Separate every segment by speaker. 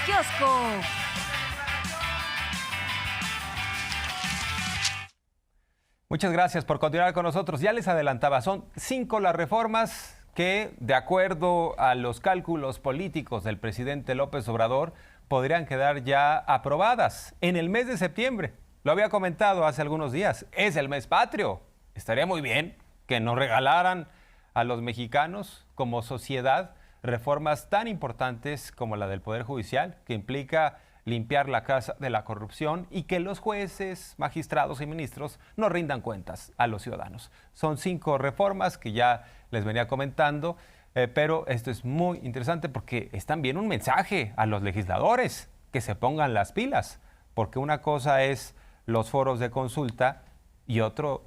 Speaker 1: kiosco.
Speaker 2: Muchas gracias por continuar con nosotros. Ya les adelantaba, son 5 las reformas que, de acuerdo a los cálculos políticos del presidente López Obrador, podrían quedar ya aprobadas en el mes de septiembre. Lo había comentado hace algunos días, es el mes patrio. Estaría muy bien que nos regalaran a los mexicanos como sociedad reformas tan importantes como la del Poder Judicial, que implica limpiar la casa de la corrupción y que los jueces, magistrados y ministros no rindan cuentas a los ciudadanos. Son 5 reformas que ya les venía comentando, pero esto es muy interesante porque es también un mensaje a los legisladores que se pongan las pilas, porque una cosa es los foros de consulta y otra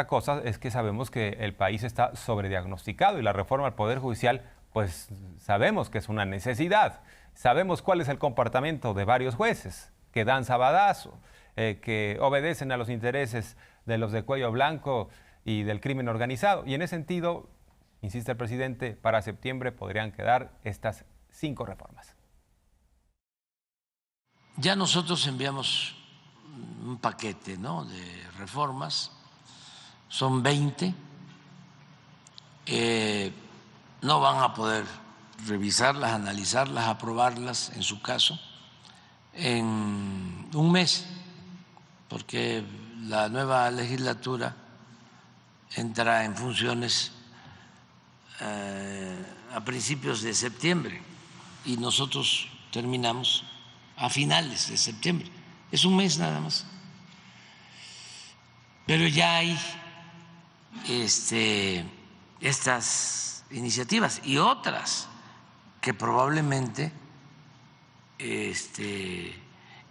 Speaker 2: cosa es que sabemos que el país está sobrediagnosticado y la reforma al Poder Judicial, pues sabemos que es una necesidad. Sabemos cuál es el comportamiento de varios jueces que dan sabadazo, que obedecen a los intereses de los de cuello blanco y del crimen organizado. Y en ese sentido, insiste el presidente, para septiembre podrían quedar estas 5 reformas.
Speaker 3: Ya nosotros enviamos un paquete, ¿no?, de reformas, son 20, no van a poder revisarlas, analizarlas, aprobarlas en su caso en un mes, porque la nueva legislatura entra en funciones a principios de septiembre y nosotros terminamos a finales de septiembre. Es un mes nada más. Pero ya hay estas iniciativas y otras que probablemente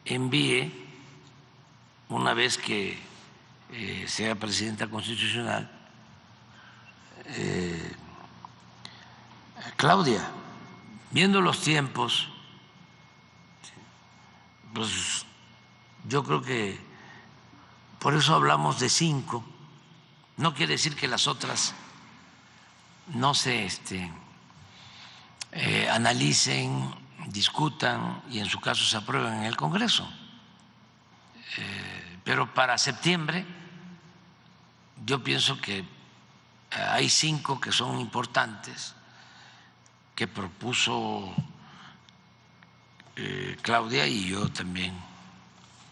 Speaker 3: envíe una vez que sea presidenta constitucional Claudia. Viendo los tiempos, pues yo creo que por eso hablamos de 5. No quiere decir que las otras no se analicen, discutan y en su caso se aprueben en el Congreso. Pero para septiembre yo pienso que hay 5 que son importantes, que propuso Claudia y yo también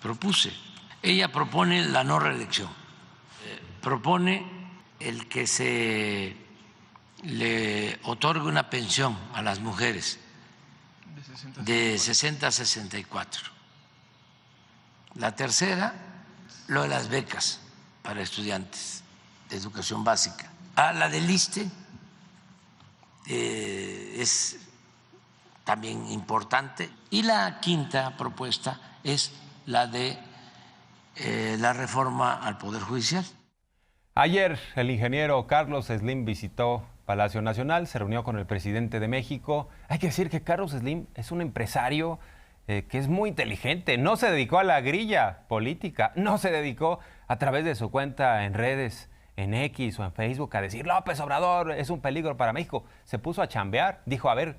Speaker 3: propuse. Ella propone la no reelección, propone el que se le otorgue una pensión a las mujeres de 60 a 64. La tercera, lo de las becas para estudiantes de educación básica. La del ISSSTE es también importante. Y la quinta propuesta es la de la reforma al Poder Judicial.
Speaker 2: Ayer el ingeniero Carlos Slim visitó Palacio Nacional, se reunió con el presidente de México. Hay que decir que Carlos Slim es un empresario que es muy inteligente. No se dedicó a la grilla política, no se dedicó a través de su cuenta en redes, en X o en Facebook, a decir López Obrador es un peligro para México. Se puso a chambear, dijo, a ver,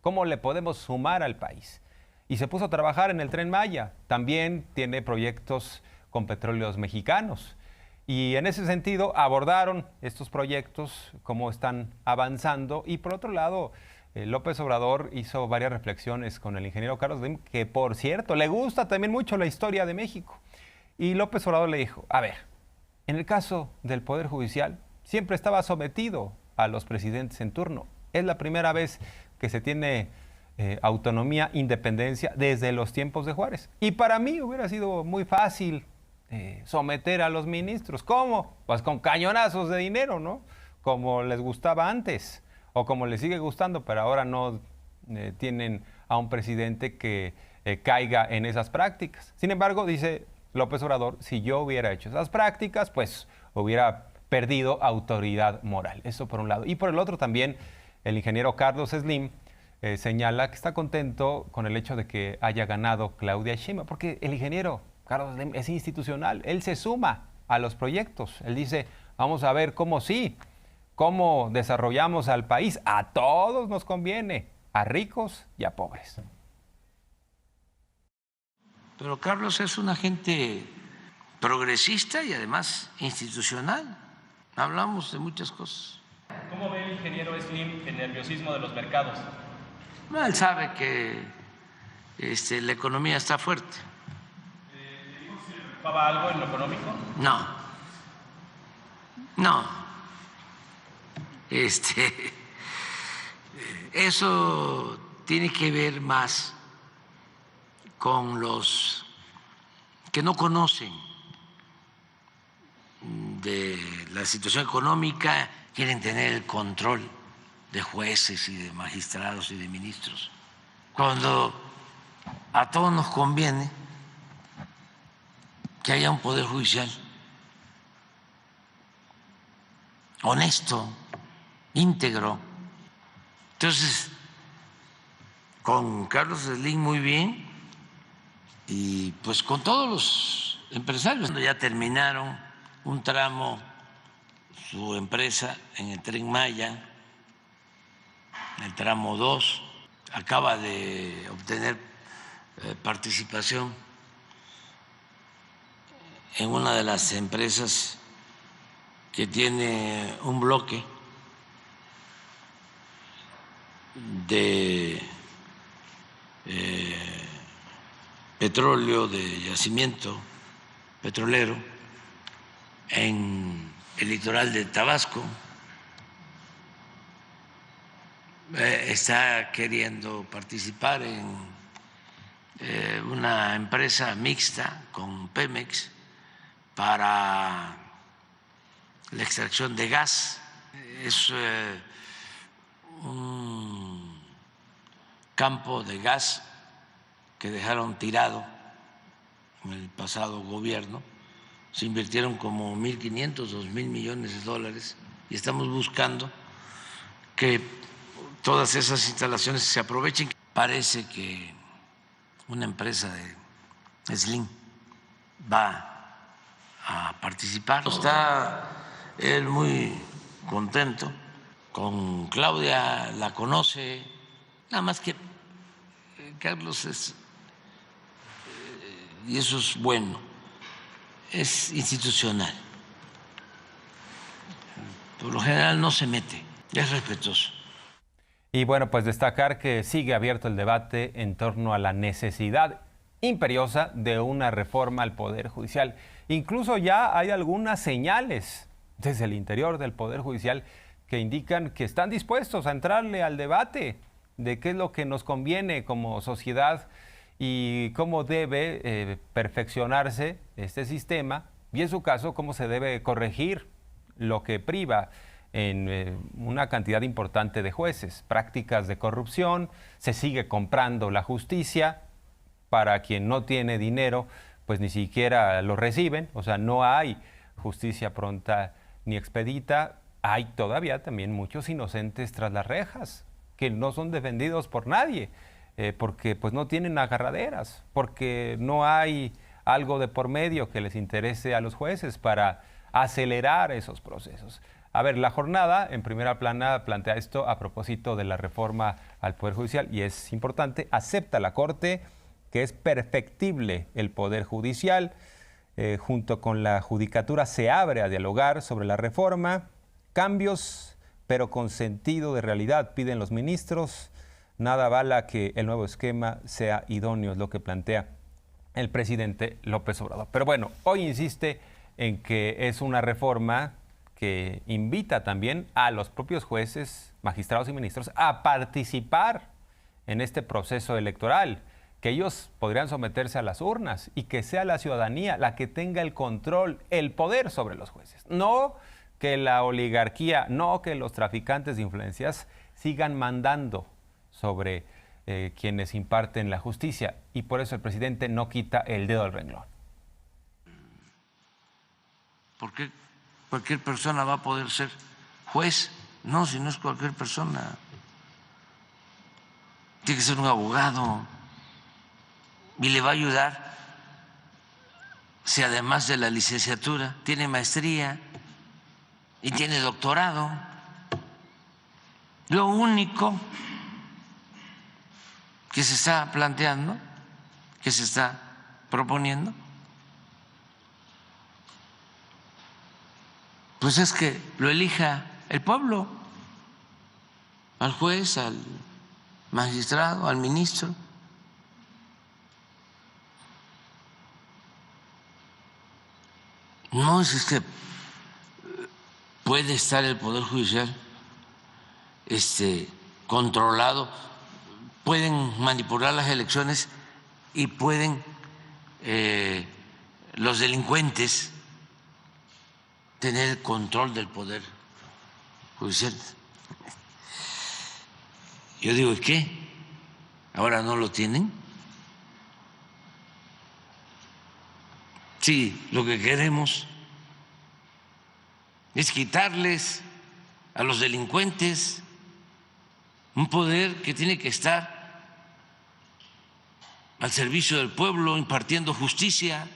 Speaker 2: ¿cómo le podemos sumar al país? Y se puso a trabajar en el Tren Maya. También tiene proyectos con petróleos mexicanos. Y en ese sentido abordaron estos proyectos, cómo están avanzando. Y por otro lado, López Obrador hizo varias reflexiones con el ingeniero Carlos Slim, que por cierto, le gusta también mucho la historia de México. Y López Obrador le dijo, a ver, en el caso del Poder Judicial, siempre estaba sometido a los presidentes en turno. Es la primera vez que se tiene autonomía, independencia desde los tiempos de Juárez. Y para mí hubiera sido muy fácil someter a los ministros. ¿Cómo? Pues con cañonazos de dinero, ¿no? Como les gustaba antes, o como les sigue gustando, pero ahora no tienen a un presidente que caiga en esas prácticas. Sin embargo, dice López Obrador, si yo hubiera hecho esas prácticas, pues hubiera perdido autoridad moral. Eso por un lado. Y por el otro también, el ingeniero Carlos Slim señala que está contento con el hecho de que haya ganado Claudia Sheinbaum, porque el ingeniero Carlos Slim es institucional, él se suma a los proyectos, él dice, vamos a ver cómo desarrollamos al país, a todos nos conviene, a ricos y a pobres.
Speaker 3: Pero Carlos es un agente progresista y además institucional. Hablamos de muchas cosas.
Speaker 1: ¿Cómo ve el ingeniero Slim el nerviosismo de los mercados?
Speaker 3: Él sabe que la economía está fuerte.
Speaker 1: ¿Le digo si le preocupaba algo en lo económico?
Speaker 3: No. Eso tiene que ver más con los que no conocen de la situación económica, quieren tener el control de jueces y de magistrados y de ministros, cuando a todos nos conviene que haya un poder judicial honesto, íntegro. Entonces, con Carlos Slim muy bien y pues con todos los empresarios. Ya terminaron un tramo, su empresa en el Tren Maya, el tramo 2, acaba de obtener participación en una de las empresas que tiene un bloque de petróleo, de yacimiento petrolero en el litoral de Tabasco. Está queriendo participar en una empresa mixta con Pemex para la extracción de gas. Es un campo de gas que dejaron tirado en el pasado gobierno. Se invirtieron como 1.500, 2.000 millones de dólares y estamos buscando que todas esas instalaciones se aprovechen. Parece que una empresa de Slim va a participar. Está él muy contento con Claudia, la conoce, nada más que Carlos es, y eso es bueno, es institucional. Por lo general no se mete, es respetuoso.
Speaker 2: Y bueno, pues destacar que sigue abierto el debate en torno a la necesidad imperiosa de una reforma al Poder Judicial. Incluso ya hay algunas señales desde el interior del Poder Judicial que indican que están dispuestos a entrarle al debate de qué es lo que nos conviene como sociedad y cómo debe perfeccionarse este sistema y en su caso cómo se debe corregir lo que priva en una cantidad importante de jueces, prácticas de corrupción, se sigue comprando la justicia, para quien no tiene dinero, pues ni siquiera lo reciben, o sea, no hay justicia pronta ni expedita, hay todavía también muchos inocentes tras las rejas, que no son defendidos por nadie, porque pues no tienen agarraderas, porque no hay algo de por medio que les interese a los jueces para acelerar esos procesos. A ver, la jornada en primera plana plantea esto a propósito de la reforma al Poder Judicial y es importante, acepta la Corte que es perfectible el Poder Judicial, junto con la Judicatura se abre a dialogar sobre la reforma, cambios pero con sentido de realidad piden los ministros, nada avala que el nuevo esquema sea idóneo, es lo que plantea el presidente López Obrador. Pero bueno, hoy insiste en que es una reforma que invita también a los propios jueces, magistrados y ministros a participar en este proceso electoral, que ellos podrían someterse a las urnas y que sea la ciudadanía la que tenga el control, el poder sobre los jueces. No que la oligarquía, no que los traficantes de influencias sigan mandando sobre quienes imparten la justicia. Y por eso el presidente no quita el dedo del renglón.
Speaker 3: ¿Por qué cualquier persona va a poder ser juez? No, si no es cualquier persona. Tiene que ser un abogado y le va a ayudar si además de la licenciatura tiene maestría y tiene doctorado. Lo único que se está planteando, que se está proponiendo? Pues es que lo elija el pueblo, al juez, al magistrado, al ministro. No es que puede estar el Poder Judicial controlado, pueden manipular las elecciones y pueden los delincuentes tener el control del Poder Judicial. Yo digo, ¿y qué? ¿Ahora no lo tienen? Sí, lo que queremos es quitarles a los delincuentes un poder que tiene que estar al servicio del pueblo, impartiendo justicia.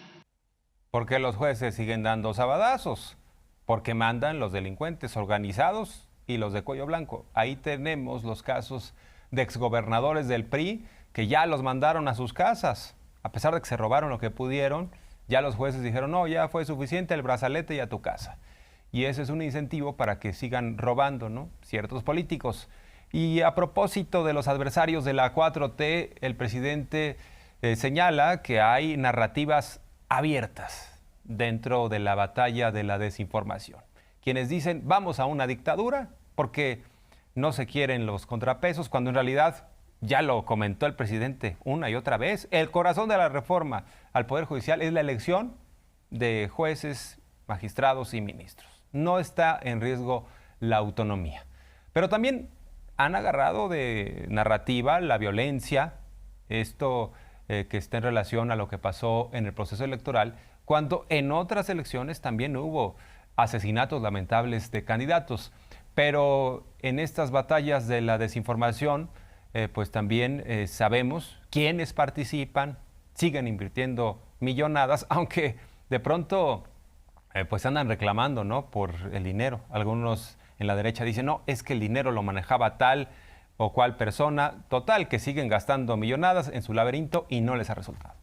Speaker 2: Porque los jueces siguen dando sabadazos, porque mandan los delincuentes organizados y los de cuello blanco. Ahí tenemos los casos de exgobernadores del PRI que ya los mandaron a sus casas. A pesar de que se robaron lo que pudieron, ya los jueces dijeron, no, ya fue suficiente el brazalete y a tu casa. Y ese es un incentivo para que sigan robando, ¿no?, ciertos políticos. Y a propósito de los adversarios de la 4T, el presidente señala que hay narrativas abiertas dentro de la batalla de la desinformación. Quienes dicen, vamos a una dictadura porque no se quieren los contrapesos, cuando en realidad, ya lo comentó el presidente una y otra vez, el corazón de la reforma al Poder Judicial es la elección de jueces, magistrados y ministros. No está en riesgo la autonomía. Pero también han agarrado de narrativa la violencia, esto que está en relación a lo que pasó en el proceso electoral, cuando en otras elecciones también hubo asesinatos lamentables de candidatos. Pero en estas batallas de la desinformación, pues también sabemos quiénes participan, siguen invirtiendo millonadas, aunque de pronto pues andan reclamando, ¿no?, por el dinero. Algunos en la derecha dicen, no, es que el dinero lo manejaba tal o cual persona. Total, que siguen gastando millonadas en su laberinto y no les ha resultado.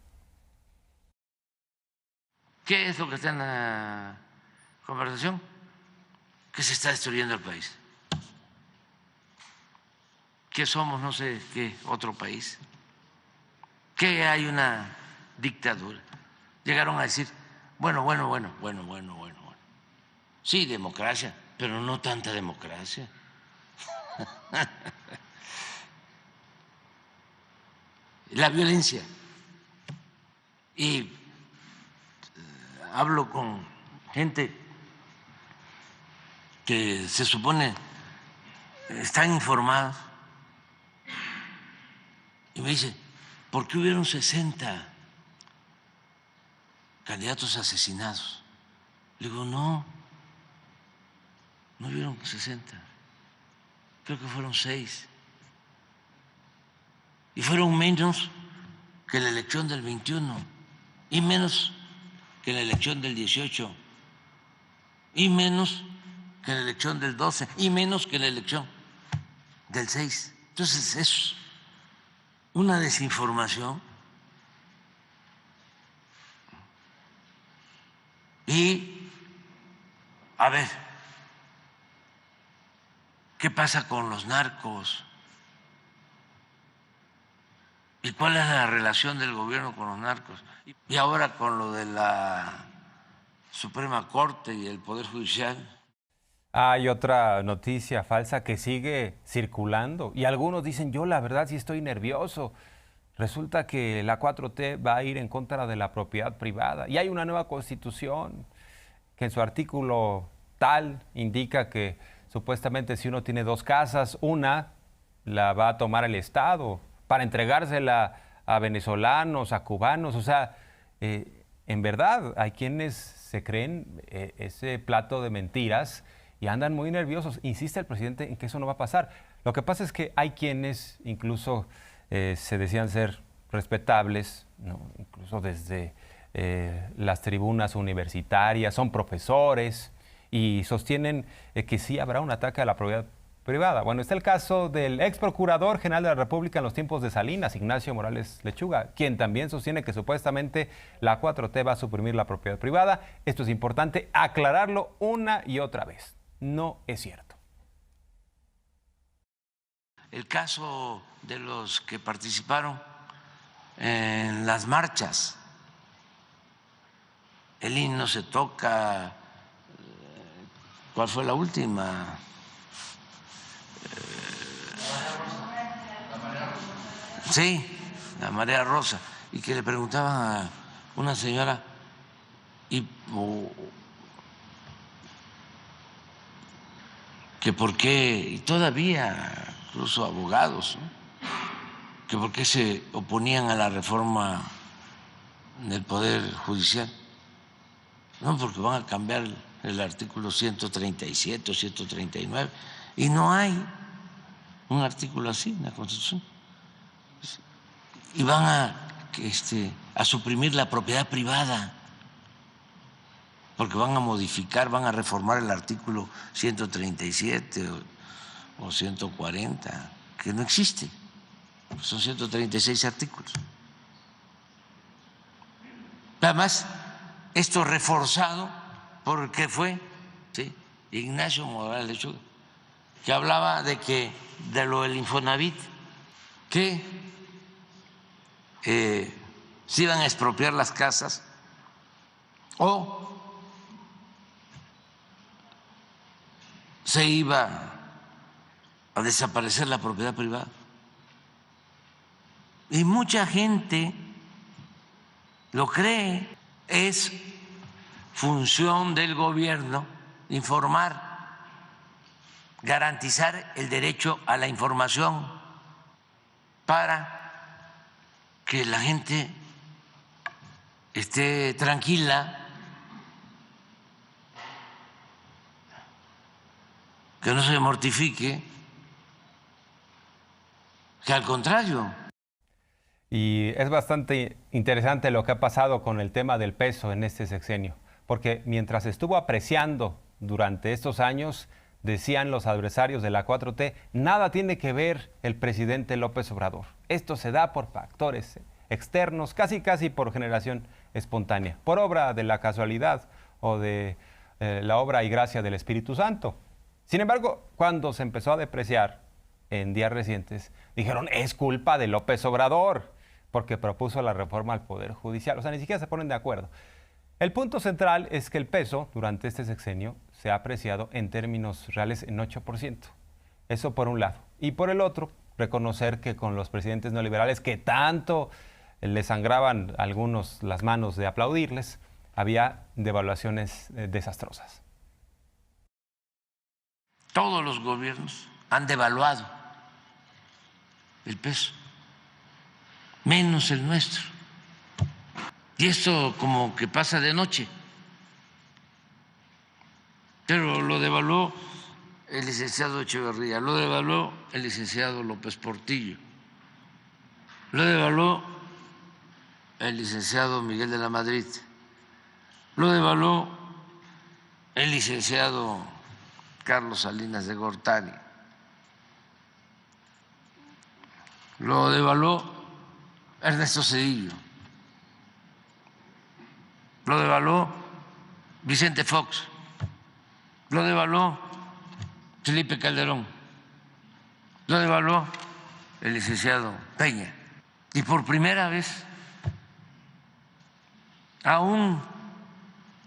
Speaker 3: ¿Qué es lo que está en la conversación? Que se está destruyendo el país. Que somos no sé qué otro país. Que hay una dictadura. Llegaron a decir, bueno. Sí, democracia, pero no tanta democracia. La violencia. Y hablo con gente que se supone están informados y me dice, ¿por qué hubieron 60 candidatos asesinados? Le digo, no hubieron 60, creo que fueron 6. Y fueron menos que la elección del 21, y menos que la elección del 18, y menos que la elección del 12, y menos que la elección del 6. Entonces es una desinformación. Y, a ver, ¿qué pasa con los narcos? ¿Y cuál es la relación del gobierno con los narcos? Y ahora con lo de la Suprema Corte y el Poder Judicial.
Speaker 2: Hay otra noticia falsa que sigue circulando y algunos dicen, yo la verdad sí estoy nervioso. Resulta que la 4T va a ir en contra de la propiedad privada y hay una nueva constitución que en su artículo tal indica que supuestamente si uno tiene 2 casas, una la va a tomar el Estado para entregársela a venezolanos, a cubanos. O sea, en verdad hay quienes se creen ese plato de mentiras y andan muy nerviosos. Insiste el presidente en que eso no va a pasar. Lo que pasa es que hay quienes incluso se decían ser respetables, ¿no?, incluso desde las tribunas universitarias, son profesores y sostienen que sí habrá un ataque a la propiedad privada. Bueno, está el caso del ex procurador general de la República en los tiempos de Salinas, Ignacio Morales Lechuga, quien también sostiene que supuestamente la 4T va a suprimir la propiedad privada. Esto es importante aclararlo una y otra vez. No es cierto.
Speaker 3: El caso de los que participaron en las marchas, el himno se toca. ¿Cuál fue la última? Sí, la marea rosa. Y que le preguntaban a una señora que por qué, y todavía incluso abogados, ¿no?, que por qué se oponían a la reforma del Poder Judicial. No, porque van a cambiar el artículo 137 o 139, y no hay un artículo así en la Constitución. Y van a suprimir la propiedad privada, porque van a modificar, van a reformar el artículo 137 o 140, que no existe. Son 136 artículos. Además, esto reforzado porque fue, ¿sí?, Ignacio Morales Lechuga, que hablaba de lo del Infonavit, que se iban a expropiar las casas o se iba a desaparecer la propiedad privada. Y mucha gente lo cree. Es función del gobierno informar, garantizar el derecho a la información para que la gente esté tranquila, que no se mortifique, que al contrario.
Speaker 2: Y es bastante interesante lo que ha pasado con el tema del peso en este sexenio, porque mientras estuvo apreciando durante estos años, decían los adversarios de la 4T, nada tiene que ver el presidente López Obrador. Esto se da por factores externos, casi por generación espontánea, por obra de la casualidad o de la obra y gracia del Espíritu Santo. Sin embargo, cuando se empezó a depreciar en días recientes, dijeron, es culpa de López Obrador, porque propuso la reforma al Poder Judicial. O sea, ni siquiera se ponen de acuerdo. El punto central es que el peso durante este sexenio se ha apreciado en términos reales en 8%. Eso por un lado. Y por el otro, reconocer que con los presidentes neoliberales que tanto les sangraban a algunos las manos de aplaudirles, había devaluaciones desastrosas.
Speaker 3: Todos los gobiernos han devaluado el peso, menos el nuestro. Y esto como que pasa de noche. Pero lo devaluó el licenciado Echeverría, lo devaluó el licenciado López Portillo, lo devaluó el licenciado Miguel de la Madrid, lo devaluó el licenciado Carlos Salinas de Gortari, lo devaluó Ernesto Zedillo, lo devaluó Vicente Fox, lo devaluó Felipe Calderón, lo devaluó el licenciado Peña. Y por primera vez, aún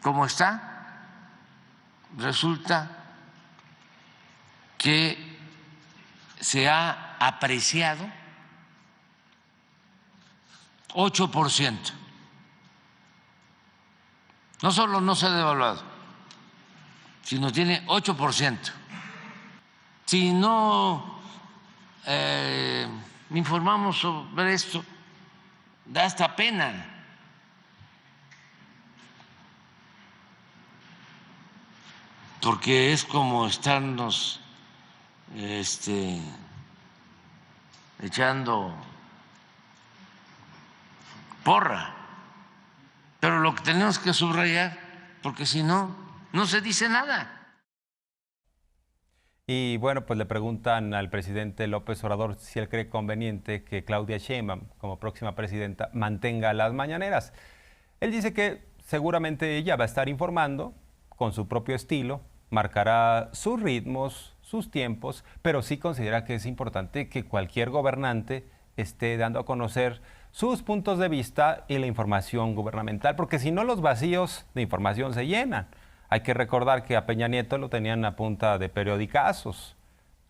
Speaker 3: como está, resulta que se ha apreciado 8%. No solo no se ha devaluado, sino tiene 8%. Si no informamos sobre esto, da hasta pena. Porque es como estarnos echando porra. Pero lo que tenemos que subrayar, porque si no, no se dice nada.
Speaker 2: Y bueno, pues le preguntan al presidente López Obrador si él cree conveniente que Claudia Sheinbaum, como próxima presidenta, mantenga las mañaneras. Él dice que seguramente ella va a estar informando con su propio estilo, marcará sus ritmos, sus tiempos, pero sí considera que es importante que cualquier gobernante esté dando a conocer sus puntos de vista y la información gubernamental, porque si no los vacíos de información se llenan. Hay que recordar que a Peña Nieto lo tenían a punta de periodicazos.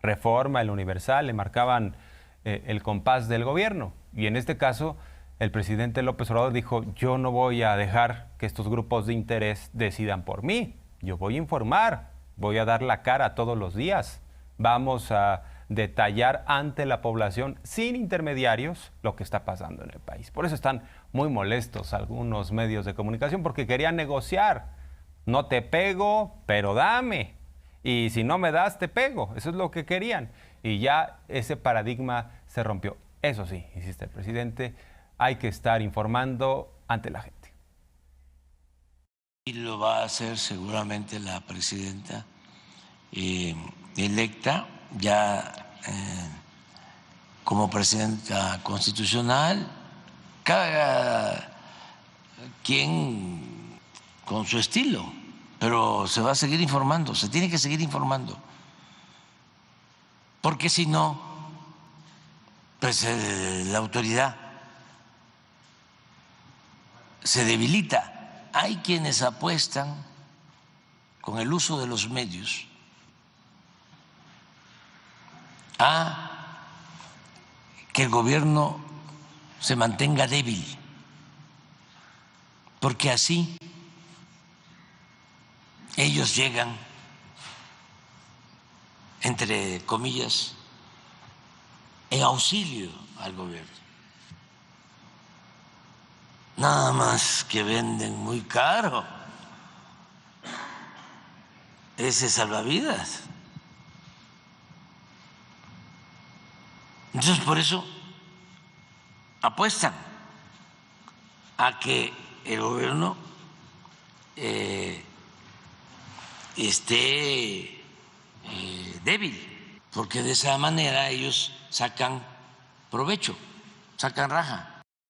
Speaker 2: Reforma, El Universal, le marcaban el compás del gobierno. Y en este caso, el presidente López Obrador dijo, yo no voy a dejar que estos grupos de interés decidan por mí. Yo voy a informar, voy a dar la cara todos los días. Vamos a detallar ante la población, sin intermediarios, lo que está pasando en el país. Por eso están muy molestos algunos medios de comunicación, porque querían negociar. No te pego, pero dame. Y si no me das, te pego. Eso es lo que querían. Y ya ese paradigma se rompió. Eso sí, insiste el presidente, hay que estar informando ante la gente.
Speaker 3: Y lo va a hacer seguramente la presidenta electa, ya como presidenta constitucional, cada quien con su estilo, pero se va a seguir informando, se tiene que seguir informando, porque si no, pues la autoridad se debilita. Hay quienes apuestan con el uso de los medios a que el gobierno se mantenga débil, porque así ellos llegan, entre comillas, en auxilio al gobierno. Nada más que venden muy caro ese salvavidas. Entonces, por eso apuestan a que el gobierno esté débil, porque de esa manera ellos sacan provecho, sacan raja.